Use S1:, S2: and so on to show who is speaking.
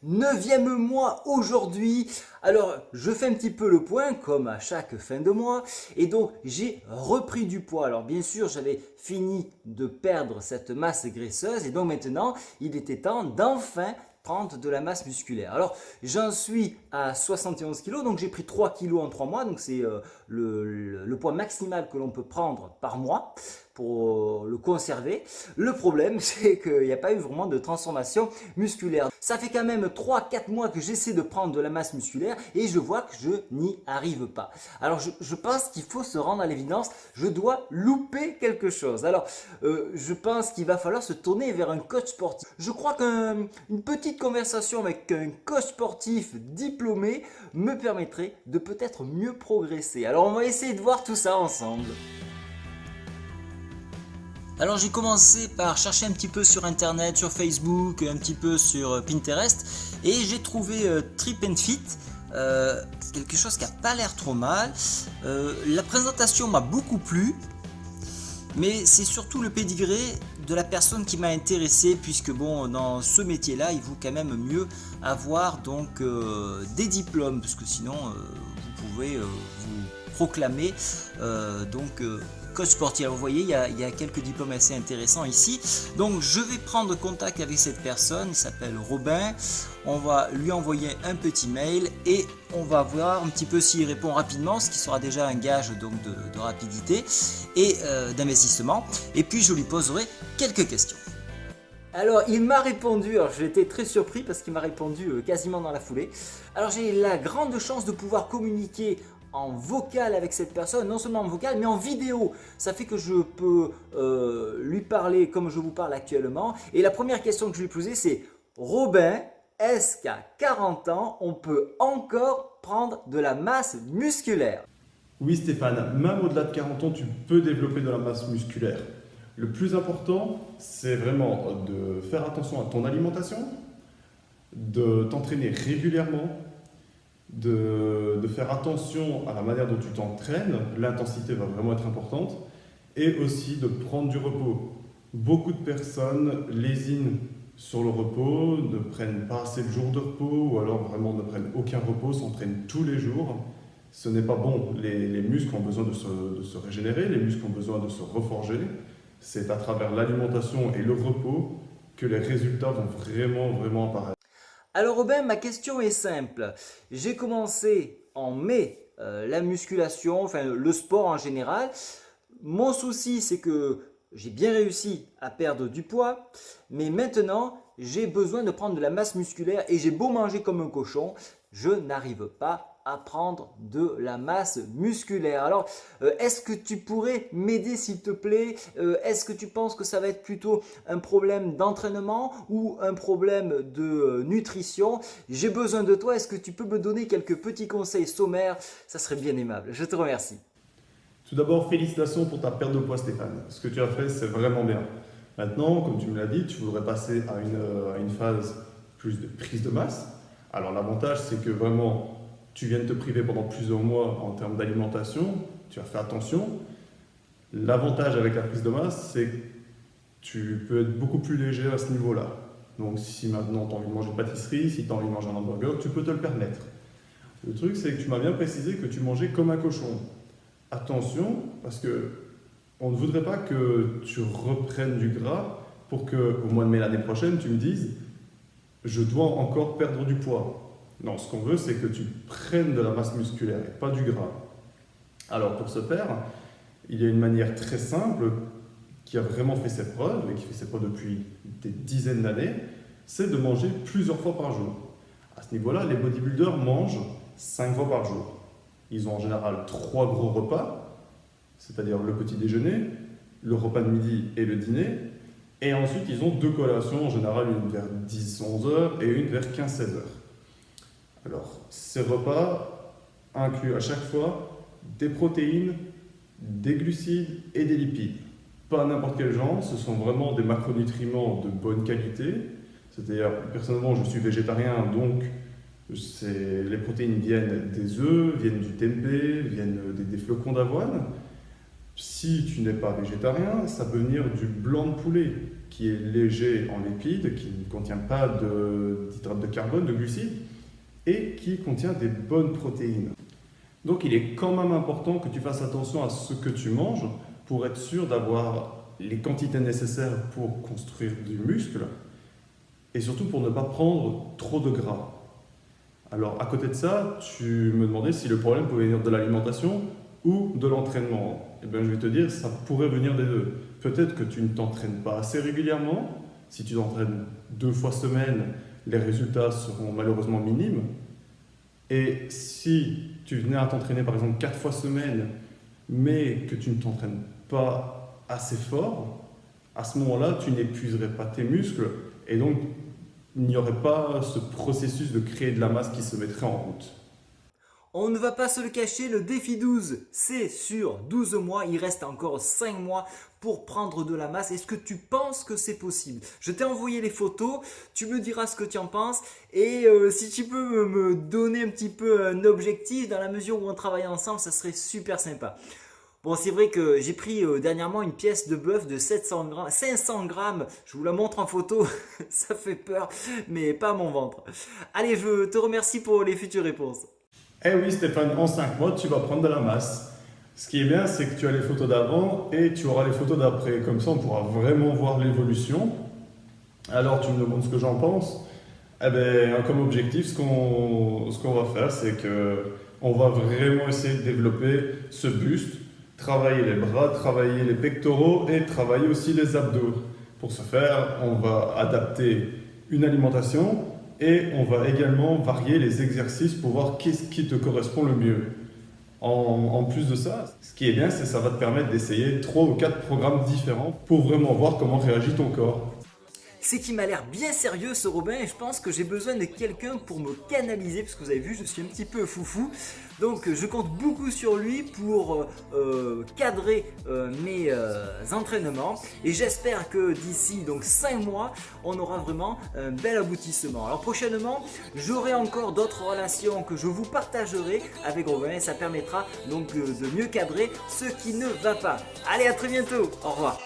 S1: 9e mois aujourd'hui. Alors, je fais un petit peu le point, comme à chaque fin de mois. Et donc, j'ai repris du poids. Alors, bien sûr, j'avais fini de perdre cette masse graisseuse. Et donc, maintenant, il était temps d'enfin prendre de la masse musculaire. Alors, j'en suis à 71 kg. Donc, j'ai pris 3 kg en 3 mois. Donc, c'est le poids maximal que l'on peut prendre par mois pour le conserver. Le problème, c'est qu'il n'y a pas eu vraiment de transformation musculaire. Ça fait quand même 3-4 mois que j'essaie de prendre de la masse musculaire et je vois que je n'y arrive pas. Alors je pense qu'il faut se rendre à l'évidence, je dois louper quelque chose. Alors je pense qu'il va falloir se tourner vers un coach sportif. Je crois qu'une petite conversation avec un coach sportif diplômé me permettrait de peut-être mieux progresser. Alors on va essayer de voir tout ça ensemble. Alors j'ai commencé par chercher un petit peu sur internet, sur Facebook, un petit peu sur Pinterest et j'ai trouvé Trip and Fit, quelque chose qui n'a pas l'air trop mal. La présentation m'a beaucoup plu, mais c'est surtout le pédigré de la personne qui m'a intéressé puisque bon, dans ce métier-là, il vaut quand même mieux avoir donc des diplômes parce que sinon vous pouvez vous proclamer coach sportif. Alors, vous voyez, il y a quelques diplômes assez intéressants ici. Donc je vais prendre contact avec cette personne, il s'appelle Robin. On va lui envoyer un petit mail et on va voir un petit peu s'il répond rapidement, ce qui sera déjà un gage donc de rapidité et d'investissement. Et puis je lui poserai quelques questions. Alors il m'a répondu, alors j'ai été très surpris parce qu'il m'a répondu quasiment dans la foulée. Alors j'ai la grande chance de pouvoir communiquer en vocal avec cette personne, non seulement en vocal mais en vidéo. Ça fait que je peux lui parler comme je vous parle actuellement. Et la première question que je lui ai posée c'est: Robin, est-ce qu'à 40 ans on peut encore prendre de la masse musculaire?
S2: Oui Stéphane, même au-delà de 40 ans, tu peux développer de la masse musculaire. Le plus important, c'est vraiment de faire attention à ton alimentation, de t'entraîner régulièrement, de faire attention à la manière dont tu t'entraînes, l'intensité va vraiment être importante, et aussi de prendre du repos. Beaucoup de personnes lésinent sur le repos, ne prennent pas assez de jours de repos, ou alors vraiment ne prennent aucun repos, s'entraînent tous les jours. Ce n'est pas bon. Les muscles ont besoin de se régénérer, les muscles ont besoin de se reforger. C'est à travers l'alimentation et le repos que les résultats vont vraiment apparaître.
S1: Alors Robin, ma question est simple. J'ai commencé en mai la musculation, enfin le sport en général. Mon souci, c'est que j'ai bien réussi à perdre du poids, mais maintenant j'ai besoin de prendre de la masse musculaire et j'ai beau manger comme un cochon, je n'arrive pas à prendre de la masse musculaire. Alors, est-ce que tu pourrais m'aider s'il te plaît? Est-ce que tu penses que ça va être plutôt un problème d'entraînement ou un problème de nutrition? J'ai besoin de toi. Est-ce que tu peux me donner quelques petits conseils sommaires? Ça serait bien aimable. Je te remercie.
S2: Tout d'abord, félicitations pour ta perte de poids Stéphane. Ce que tu as fait, c'est vraiment bien. Maintenant, comme tu me l'as dit, tu voudrais passer à une phase plus de prise de masse. Alors l'avantage, c'est que vraiment, tu viens de te priver pendant plusieurs mois en termes d'alimentation, tu as fait attention. L'avantage avec la prise de masse, c'est que tu peux être beaucoup plus léger à ce niveau-là. Donc si maintenant tu as envie de manger une pâtisserie, si tu as envie de manger un hamburger, tu peux te le permettre. Le truc, c'est que tu m'as bien précisé que tu mangeais comme un cochon. Attention, parce que on ne voudrait pas que tu reprennes du gras pour qu'au mois de mai l'année prochaine, tu me dises « je dois encore perdre du poids ». Non, ce qu'on veut, c'est que tu prennes de la masse musculaire et pas du gras. Alors pour ce faire, il y a une manière très simple qui a vraiment fait ses preuves et qui fait ses preuves depuis des dizaines d'années, c'est de manger plusieurs fois par jour. À ce niveau-là, les bodybuilders mangent 5 fois par jour. Ils ont en général 3 gros repas, c'est-à-dire le petit déjeuner, le repas de midi et le dîner. Et ensuite, ils ont 2 collations, en général une vers 10-11 heures et une vers 15-16 heures. Alors, ces repas incluent à chaque fois des protéines, des glucides et des lipides. Pas n'importe quel genre, ce sont vraiment des macronutriments de bonne qualité. C'est-à-dire, personnellement, je suis végétarien, donc les protéines viennent des œufs, viennent du tempeh, viennent des flocons d'avoine. Si tu n'es pas végétarien, ça peut venir du blanc de poulet. qui est léger en lipides, qui ne contient pas d'hydrates de carbone, de glucides, et qui contient des bonnes protéines. Donc il est quand même important que tu fasses attention à ce que tu manges pour être sûr d'avoir les quantités nécessaires pour construire du muscle, et surtout pour ne pas prendre trop de gras. Alors à côté de ça, tu me demandais si le problème pouvait venir de l'alimentation ou de l'entraînement. Eh bien je vais te dire, ça pourrait venir des deux. Peut-être que tu ne t'entraînes pas assez régulièrement. Si tu t'entraînes 2 fois semaine, les résultats seront malheureusement minimes. Et si tu venais à t'entraîner par exemple 4 fois semaine, mais que tu ne t'entraînes pas assez fort, à ce moment-là, tu n'épuiserais pas tes muscles et donc il n'y aurait pas ce processus de créer de la masse qui se mettrait en route.
S1: On ne va pas se le cacher, le défi 12, c'est sur 12 mois, il reste encore 5 mois pour prendre de la masse. Est-ce que tu penses que c'est possible? Je t'ai envoyé les photos, tu me diras ce que tu en penses et si tu peux me donner un petit peu un objectif dans la mesure où on travaille ensemble, ça serait super sympa. Bon, c'est vrai que j'ai pris dernièrement une pièce de bœuf de 500 grammes. Je vous la montre en photo, ça fait peur, mais pas à mon ventre. Allez, je te remercie pour les futures réponses.
S2: Eh oui Stéphane, en 5 mois, tu vas prendre de la masse. Ce qui est bien, c'est que tu as les photos d'avant et tu auras les photos d'après. Comme ça, on pourra vraiment voir l'évolution. Alors, tu me demandes ce que j'en pense. Eh bien, comme objectif, ce qu'on va faire, c'est qu'on va vraiment essayer de développer ce buste, travailler les bras, travailler les pectoraux et travailler aussi les abdos. Pour ce faire, on va adapter une alimentation et on va également varier les exercices pour voir qu'est-ce qui te correspond le mieux. En plus de ça, ce qui est bien, c'est que ça va te permettre d'essayer 3 ou 4 programmes différents pour vraiment voir comment réagit ton corps.
S1: C'est qu'il m'a l'air bien sérieux ce Robin et je pense que j'ai besoin de quelqu'un pour me canaliser parce que vous avez vu je suis un petit peu foufou donc je compte beaucoup sur lui pour cadrer mes entraînements et j'espère que d'ici donc 5 mois on aura vraiment un bel aboutissement. Alors prochainement j'aurai encore d'autres relations que je vous partagerai avec Robin et ça permettra donc de mieux cadrer ce qui ne va pas. Allez, à très bientôt, au revoir.